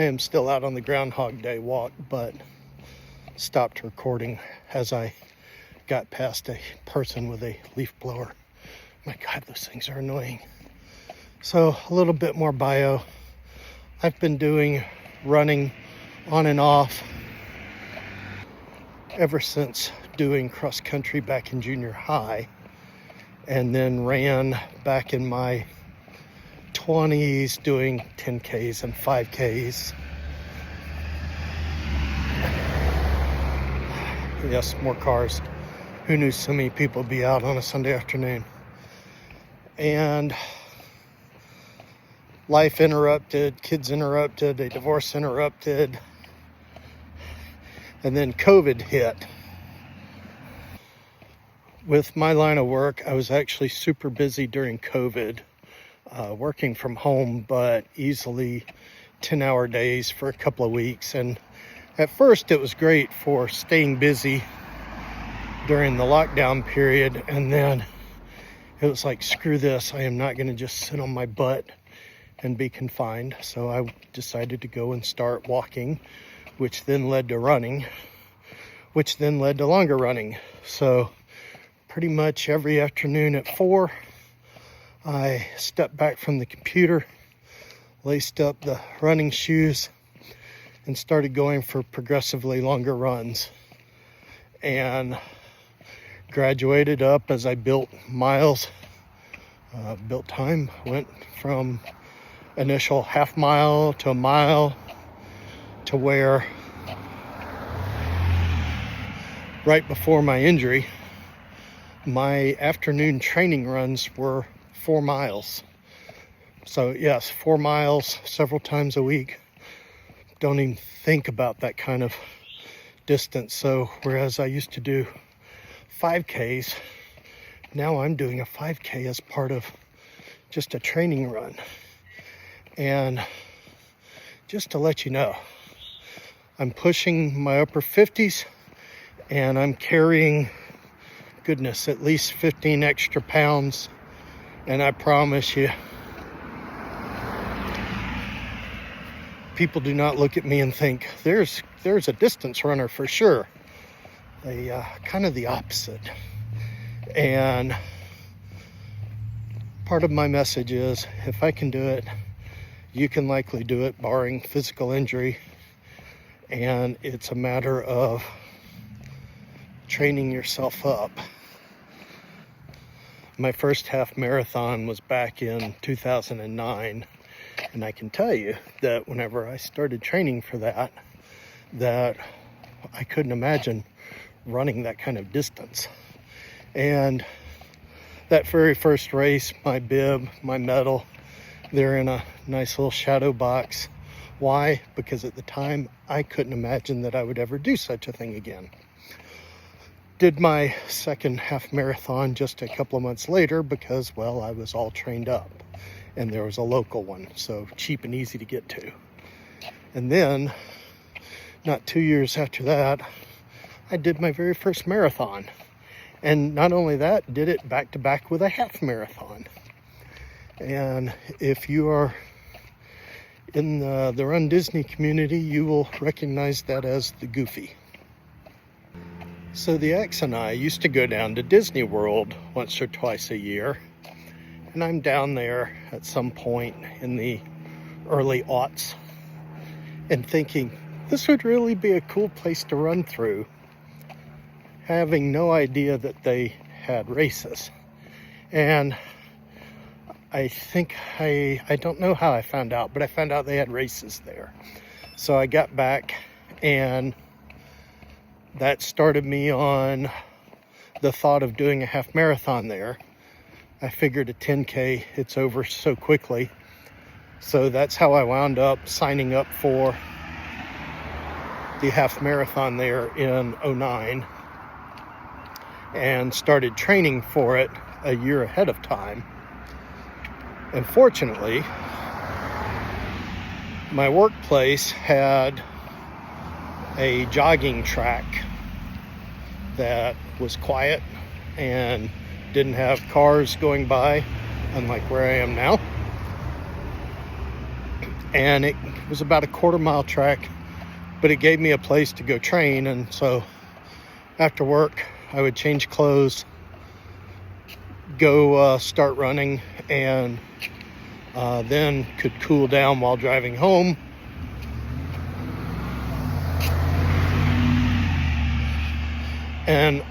I am still out on the Groundhog Day walk, but stopped recording as I got past a person with a leaf blower. My God, those things are annoying. So a little bit more bio. I've been doing running on and off ever since doing cross country back in junior high, and then ran back in my 20s doing 10Ks and 5Ks. Yes, more cars. Who knew so many people would be out on a Sunday afternoon? And life interrupted, kids interrupted, a divorce interrupted, and then COVID hit. With my line of work, I was actually super busy during COVID, working from home, but easily 10-hour days for a couple of weeks. And at first it was great for staying busy during the lockdown period, and then it was like, screw this, I am not going to just sit on my butt and be confined. So I decided to go and start walking, which then led to running, which then led to longer running. So pretty much every afternoon at 4, I stepped back from the computer, laced up the running shoes, and started going for progressively longer runs. And graduated up as I built miles, built time, went from initial half mile to a mile, to where right before my injury, my afternoon training runs were 4 miles. So yes, 4 miles several times a week. Don't even think about that kind of distance. So whereas I used to do 5Ks, now I'm doing a 5K as part of just a training run. And just to let you know, I'm pushing my upper 50s, and I'm carrying, goodness, at least 15 extra pounds. And I promise you, people do not look at me and think, there's a distance runner for sure. They kind of the opposite. And part of my message is, if I can do it, you can likely do it, barring physical injury. And it's a matter of training yourself up. My first half marathon was back in 2009. And I can tell you that whenever I started training for that I couldn't imagine running that kind of distance. And that very first race, my bib, my medal, they're in a nice little shadow box. Why? Because at the time, I couldn't imagine that I would ever do such a thing again. Did my second half marathon just a couple of months later because, well, I was all trained up. And there was a local one, so cheap and easy to get to. And then, not 2 years after that, I did my very first marathon. And not only that, did it back to back with a half marathon. And if you are in the Run Disney community, you will recognize that as the Goofy. So the ex and I used to go down to Disney World once or twice a year. And I'm down there at some point in the early aughts and thinking, this would really be a cool place to run through, having no idea that they had races. And I think, I don't know how I found out, but I found out they had races there. So I got back, and that started me on the thought of doing a half marathon there. I figured a 10K, it's over so quickly. So that's how I wound up signing up for the half marathon there in 2009 and started training for it a year ahead of time. And fortunately, my workplace had a jogging track that was quiet and didn't have cars going by, unlike where I am now. and it was about a quarter-mile track, but it gave me a place to go train. And so after work, I would change clothes, go start running, and then could cool down while driving home. And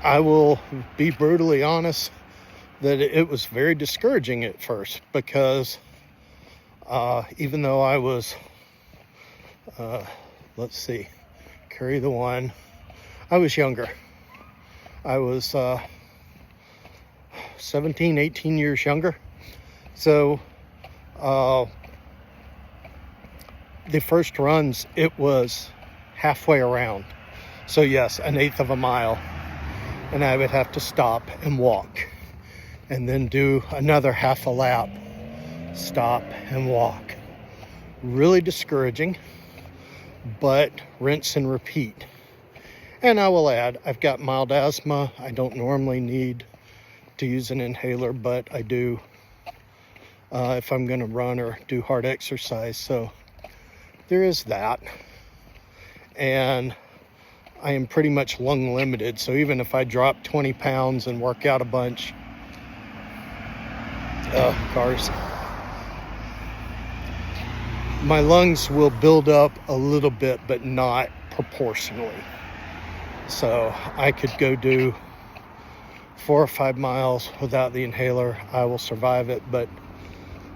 I will be brutally honest that it was very discouraging at first, because even though I was, carry the one, I was younger. I was 17, 18 years younger. So the first runs, it was halfway around. So yes, 1/8 of a mile. And I would have to stop and walk, and then do another half a lap, stop and walk. Really discouraging, but rinse and repeat. And I will add, I've got mild asthma. I don't normally need to use an inhaler, but I do if I'm going to run or do hard exercise. So there is that. And I am pretty much lung limited. So even if I drop 20 pounds and work out a bunch, cars, my lungs will build up a little bit, but not proportionally. So I could go do 4 or 5 miles without the inhaler. I will survive it, but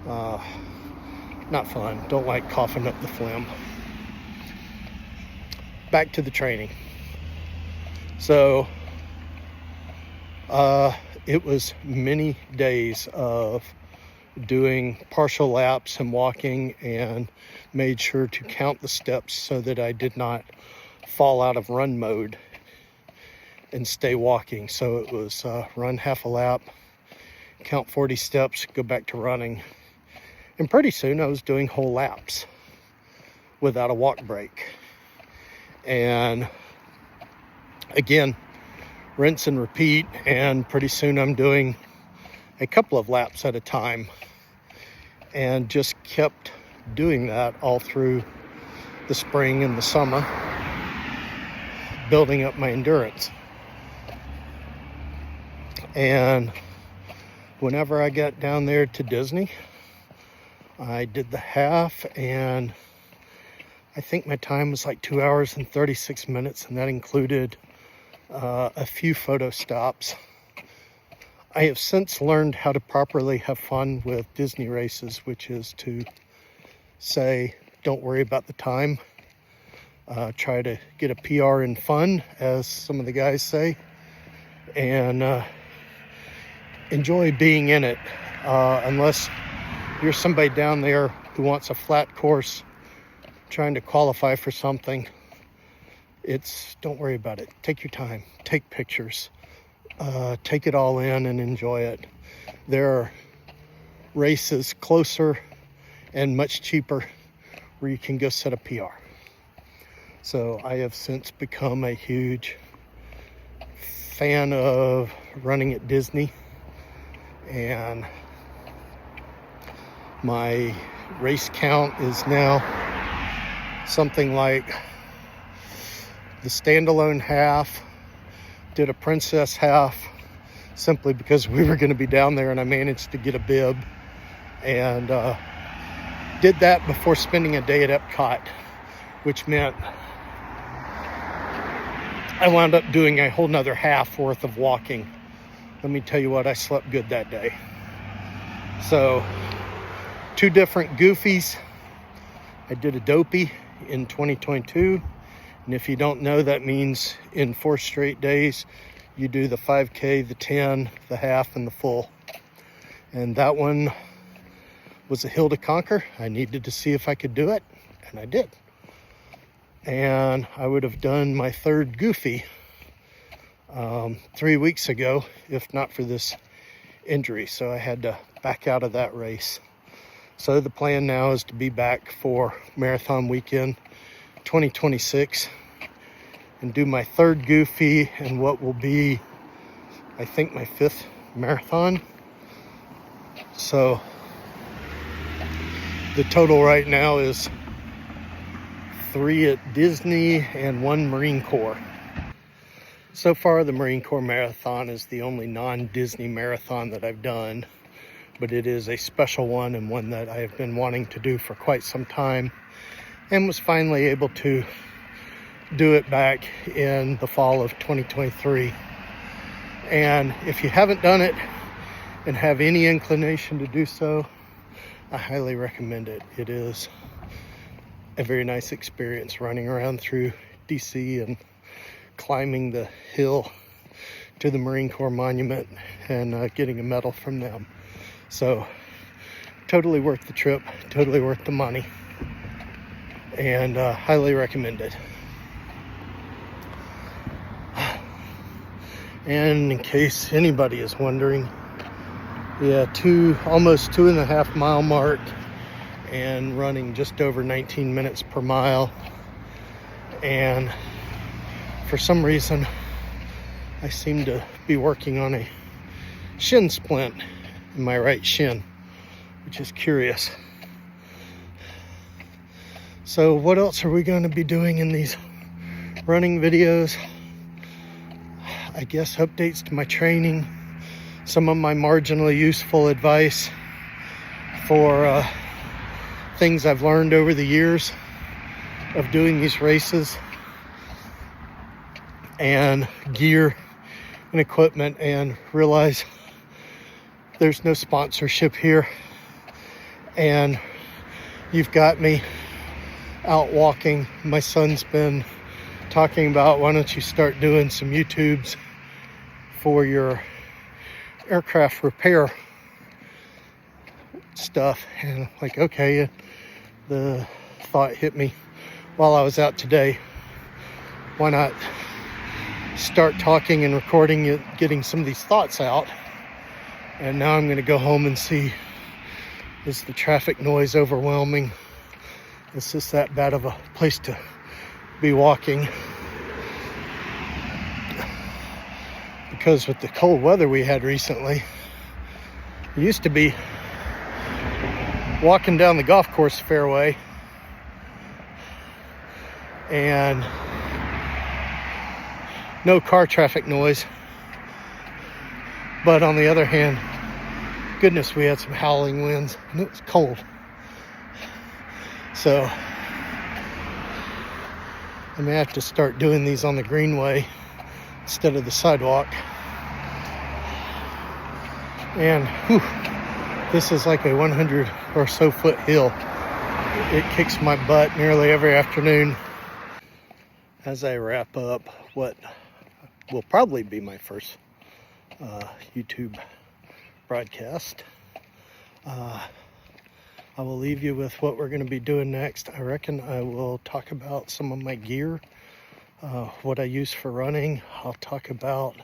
not fun. Don't like coughing up the phlegm. Back to the training. So it was many days of doing partial laps and walking, and made sure to count the steps so that I did not fall out of run mode and stay walking. So it was run half a lap, count 40 steps, go back to running. And pretty soon I was doing whole laps without a walk break. And again, rinse and repeat, and pretty soon I'm doing a couple of laps at a time, and just kept doing that all through the spring and the summer, building up my endurance. And whenever I got down there to Disney, I did the half, and I think my time was like 2 hours and 36 minutes, and that included a few photo stops. I have since learned how to properly have fun with Disney races, which is to say, don't worry about the time. Try to get a PR in fun, as some of the guys say, and enjoy being in it. Unless you're somebody down there who wants a flat course, trying to qualify for something, don't worry about it. Take your time, take pictures, take it all in and enjoy it. There are races closer and much cheaper where you can go set a PR. So I have since become a huge fan of running at Disney, and my race count is now something like the standalone half, did a princess half simply because we were going to be down there, and I managed to get a bib, and did that before spending a day at Epcot, which meant I wound up doing a whole nother half worth of walking. Let me tell you what, I slept good that day. So 2 different goofies. I did a dopey in 2022, and if you don't know, that means in 4 straight days you do the 5K, the 10, the half, and the full. And that one was a hill to conquer. I needed to see if I could do it, and I did. And I would have done my 3rd goofy 3 weeks ago if not for this injury, so I had to back out of that race. So the plan now is to be back for marathon weekend 2026 and do my 3rd goofy and what will be, I think, my 5th marathon. So The total right now is 3 at Disney and 1 Marine Corps. So far, the Marine Corps Marathon is the only non-Disney marathon that I've done, but it is a special one and one that I have been wanting to do for quite some time, and was finally able to do it back in the fall of 2023. And if you haven't done it and have any inclination to do so, I highly recommend it. It is a very nice experience running around through DC and climbing the hill to the Marine Corps Monument and getting a medal from them. So totally worth the trip, totally worth the money, and highly recommend it. And in case anybody is wondering, yeah, almost 2.5 mile mark and running just over 19 minutes per mile. And for some reason, I seem to be working on a shin splint in my right shin, which is curious. So what else are we going to be doing in these running videos? I guess updates to my training, some of my marginally useful advice for things I've learned over the years of doing these races, and gear and equipment, and realize there's no sponsorship here, and you've got me out walking. My son's been talking about, why don't you start doing some YouTubes for your aircraft repair stuff. And I'm like, okay. The thought hit me while I was out today, why not start talking and recording it, getting some of these thoughts out. And now I'm going to go home and see, is the traffic noise overwhelming? Is this that bad of a place to be walking? Because with the cold weather we had recently, it used to be walking down the golf course fairway and no car traffic noise. But on the other hand, goodness, we had some howling winds and it was cold. So I may have to start doing these on the greenway instead of the sidewalk. And whew, this is like a 100 or so foot hill. It kicks my butt nearly every afternoon. As I wrap up what will probably be my first YouTube broadcast, I will leave you with what we're going to be doing next. I reckon I will talk about some of my gear, what I use for running. I'll talk about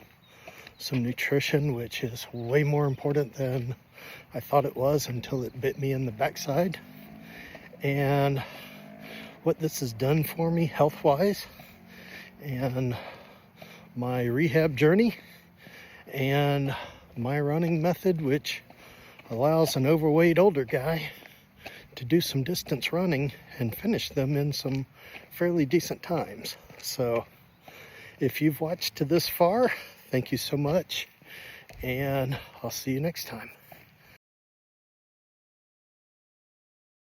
some nutrition, which is way more important than I thought it was until it bit me in the backside, and what this has done for me health-wise, and my rehab journey, and my running method, which allows an overweight older guy to do some distance running and finish them in some fairly decent times. So if you've watched to this far, thank you so much, and I'll see you next time.